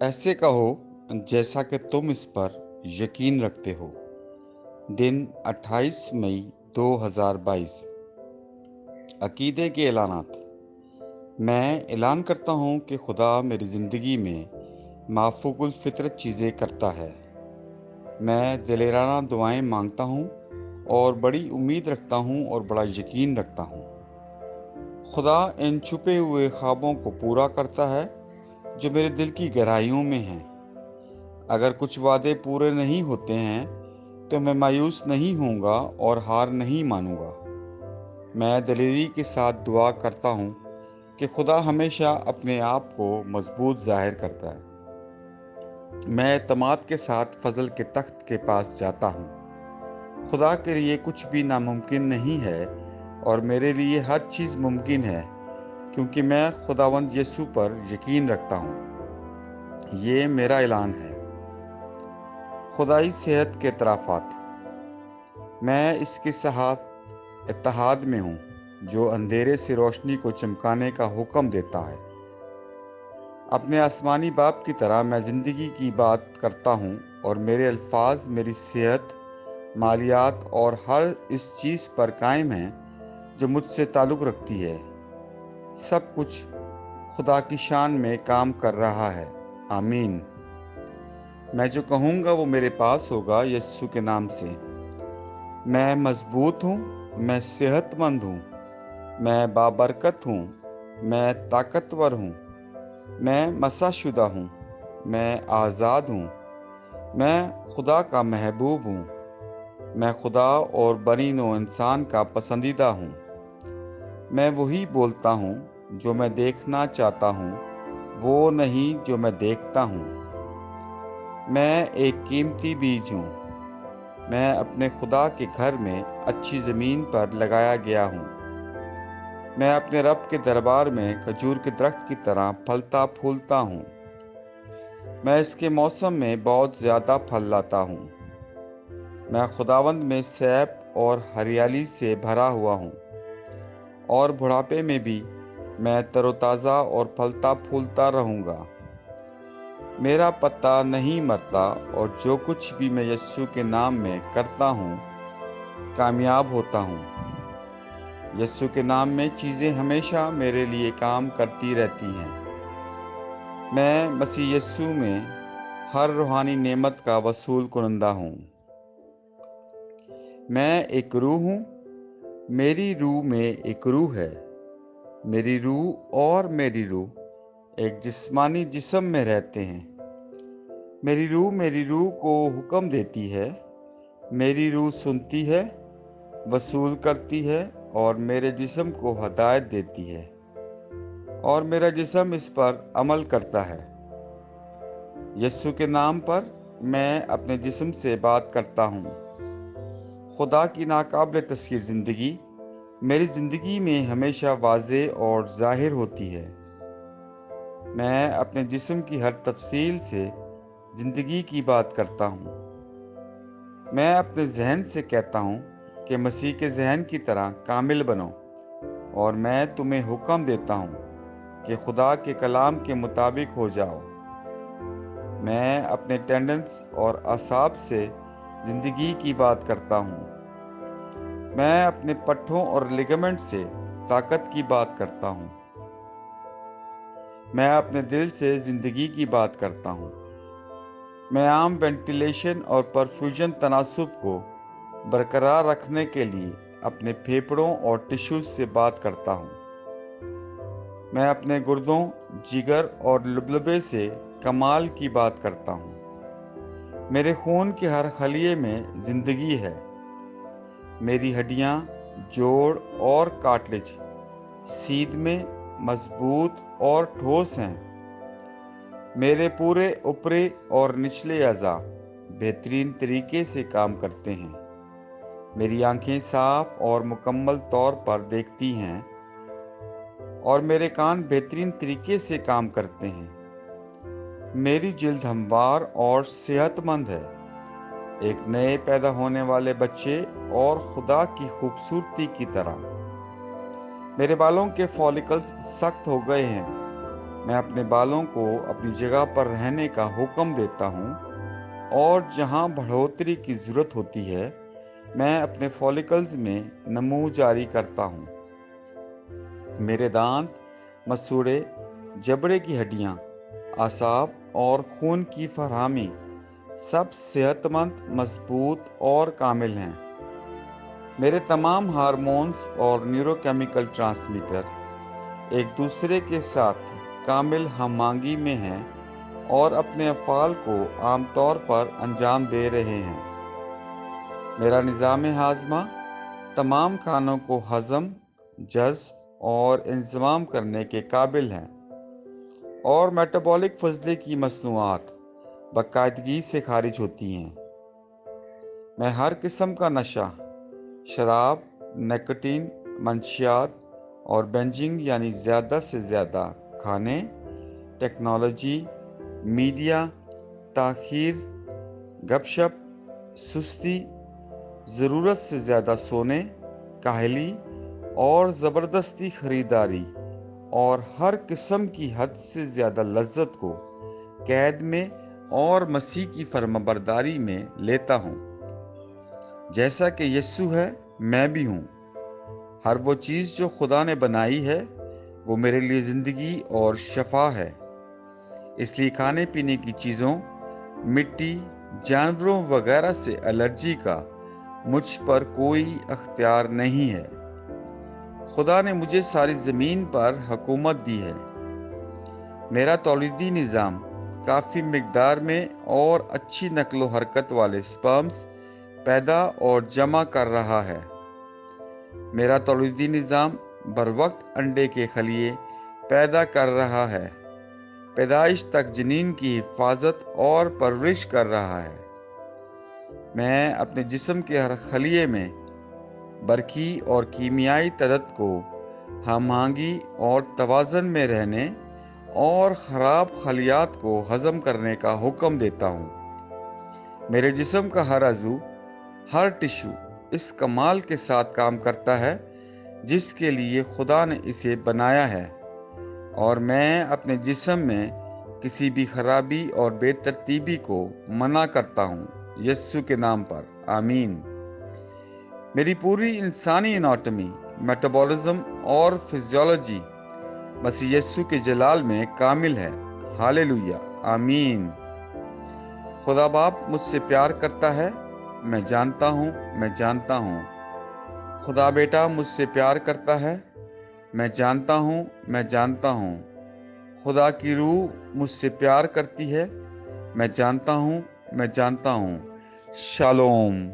ऐसे कहो जैसा कि तुम इस पर यकीन रखते हो। दिन 28 मई 2022। अकीदे के ऐलानात। मैं ऐलान करता हूँ कि खुदा मेरी ज़िंदगी में माफ़ूकुल फ़ितरत चीज़ें करता है। मैं दिलेराना दुआएं मांगता हूँ और बड़ी उम्मीद रखता हूँ और बड़ा यकीन रखता हूँ। खुदा इन छुपे हुए ख्वाबों को पूरा करता है जो मेरे दिल की गहराइयों में हैं। अगर कुछ वादे पूरे नहीं होते हैं तो मैं मायूस नहीं होऊंगा और हार नहीं मानूंगा। मैं दिलेरी के साथ दुआ करता हूँ कि खुदा हमेशा अपने आप को मजबूत जाहिर करता है। मैं एतमाद के साथ फजल के तख्त के पास जाता हूँ। खुदा के लिए कुछ भी नामुमकिन नहीं है और मेरे लिए हर चीज़ मुमकिन है, क्योंकि मैं खुदावंद यीशु पर यकीन रखता हूँ। ये मेरा ऐलान है। खुदाई सेहत के तराफात। मैं इसके साथ इत्तेहाद में हूँ जो अंधेरे से रोशनी को चमकाने का हुक्म देता है। अपने आसमानी बाप की तरह मैं ज़िंदगी की बात करता हूँ और मेरे अल्फाज मेरी सेहत, मालियात और हर इस चीज़ पर कायम हैं जो मुझसे ताल्लुक़ रखती है। सब कुछ खुदा की शान में काम कर रहा है। आमीन। मैं जो कहूँगा वो मेरे पास होगा यीशु के नाम से। मैं मजबूत हूँ, मैं सेहतमंद हूँ, मैं बाबरकत हूँ, मैं ताकतवर हूँ, मैं मसाशुदा हूँ, मैं आज़ाद हूँ, मैं खुदा का महबूब हूँ, मैं खुदा और बनी नौ इंसान का पसंदीदा हूँ। मैं वही बोलता हूँ जो मैं देखना चाहता हूँ, वो नहीं जो मैं देखता हूँ। मैं एक कीमती बीज हूँ। मैं अपने खुदा के घर में अच्छी ज़मीन पर लगाया गया हूँ। मैं अपने रब के दरबार में खजूर के दरख्त की तरह फलता फूलता हूँ। मैं इसके मौसम में बहुत ज़्यादा फल लाता हूँ। मैं खुदावंद में सैफ और हरियाली से भरा हुआ हूँ और बुढ़ापे में भी मैं तरोताज़ा और फलता फूलता रहूँगा। मेरा पत्ता नहीं मरता और जो कुछ भी मैं यीशु के नाम में करता हूँ कामयाब होता हूँ। यीशु के नाम में चीज़ें हमेशा मेरे लिए काम करती रहती हैं। मैं मसीह यीशु में हर रूहानी नेमत का वसूल कुनंदा हूँ। मैं एक रूह हूँ। मेरी रूह में एक रूह है। मेरी रूह और मेरी रूह एक जिस्मानी जिस्म में रहते हैं। मेरी रूह को हुक्म देती है। मेरी रूह सुनती है, वसूल करती है और मेरे जिस्म को हदायत देती है और मेरा जिस्म इस पर अमल करता है। यीशु के नाम पर मैं अपने जिस्म से बात करता हूँ। खुदा की नाकाबिल तस्खीर ज़िंदगी मेरी ज़िंदगी में हमेशा वाज़े और ज़ाहिर होती है। मैं अपने जिस्म की हर तफसील से ज़िंदगी की बात करता हूँ। मैं अपने जहन से कहता हूँ कि मसीह के जहन की तरह कामिल बनो, और मैं तुम्हें हुक्म देता हूँ कि खुदा के कलाम के मुताबिक हो जाओ। मैं अपने टेंडेंस और असाब से ज़िंदगी की बात करता हूँ। मैं अपने पट्ठों और लिगामेंट से ताकत की बात करता हूँ। मैं अपने दिल से ज़िंदगी की बात करता हूँ। मैं आम वेंटिलेशन और परफ्यूजन तनासुब को बरकरार रखने के लिए अपने फेफड़ों और टिश्यूज से बात करता हूँ। मैं अपने गुर्दों, जिगर और लुबलबे से कमाल की बात करता हूँ। मेरे खून के हर खलिए में ज़िंदगी है। मेरी हड्डियाँ, जोड़ और कार्टिलेज सीध में मजबूत और ठोस हैं। मेरे पूरे ऊपरी और निचले अज़ा बेहतरीन तरीके से काम करते हैं। मेरी आंखें साफ और मुकम्मल तौर पर देखती हैं और मेरे कान बेहतरीन तरीके से काम करते हैं। मेरी जिल्द हमवार और सेहतमंद है, एक नए पैदा होने वाले बच्चे और खुदा की खूबसूरती की तरह। मेरे बालों के फॉलिकल्स सख्त हो गए हैं। میں اپنے بالوں کو اپنی جگہ پر رہنے کا حکم دیتا ہوں، اور جہاں بڑھوتری کی ضرورت ہوتی ہے میں اپنے فولیکلز میں نمو جاری کرتا ہوں۔ میرے دانت، مسوڑے، جبڑے کی ہڈیاں، اعصاب اور خون کی فراہمی سب صحت مند، مضبوط اور کامل ہیں۔ میرے تمام ہارمونز اور نیورو کیمیکل ٹرانسمیٹر ایک دوسرے کے ساتھ کامل ہم آہنگی میں ہیں اور اپنے افعال کو عام طور پر انجام دے رہے ہیں۔ میرا نظام ہاضمہ تمام کھانوں کو ہضم، جذب اور انضمام کرنے کے قابل ہے، اور میٹابولک فضلے کی مصنوعات باقاعدگی سے خارج ہوتی ہیں۔ میں ہر قسم کا نشہ، شراب، نکوٹین، منشیات اور بنجنگ یعنی زیادہ سے زیادہ کھانے، ٹیکنالوجی، میڈیا، تاخیر، گپ شپ، سستی، ضرورت سے زیادہ سونے، کاہلی اور زبردستی خریداری اور ہر قسم کی حد سے زیادہ لذت کو قید میں اور مسیح کی فرمانبرداری میں لیتا ہوں۔ جیسا کہ یسوع ہے، میں بھی ہوں۔ ہر وہ چیز جو خدا نے بنائی ہے وہ میرے لیے زندگی اور شفا ہے۔ اس لیے کھانے پینے کی چیزوں، مٹی، جانوروں وغیرہ سے الرجی کا مجھ پر کوئی اختیار نہیں ہے۔ خدا نے مجھے ساری زمین پر حکومت دی ہے۔ میرا تولیدی نظام کافی مقدار میں اور اچھی نقل و حرکت والے سپرمز پیدا اور جمع کر رہا ہے۔ میرا تولیدی نظام بروقت انڈے کے خلیے پیدا کر رہا ہے، پیدائش تک جنین کی حفاظت اور پرورش کر رہا ہے۔ میں اپنے جسم کے ہر خلیے میں برقی اور کیمیائی تعدد کو ہم آہنگی اور توازن میں رہنے اور خراب خلیات کو ہضم کرنے کا حکم دیتا ہوں۔ میرے جسم کا ہر عضو، ہر ٹشو اس کمال کے ساتھ کام کرتا ہے جس کے لیے خدا نے اسے بنایا ہے، اور میں اپنے جسم میں کسی بھی خرابی اور بے ترتیبی کو منع کرتا ہوں، یسوع کے نام پر، آمین۔ میری پوری انسانی اناٹمی، میٹابولزم اور فزیولوجی مسیح یسوع کے جلال میں کامل ہے، ہالےلویا، آمین۔ خدا باپ مجھ سے پیار کرتا ہے، میں جانتا ہوں، میں جانتا ہوں۔ خدا بیٹا مجھ سے پیار کرتا ہے، میں جانتا ہوں، میں جانتا ہوں۔ خدا کی روح مجھ سے پیار کرتی ہے، میں جانتا ہوں، میں جانتا ہوں۔ شالوم۔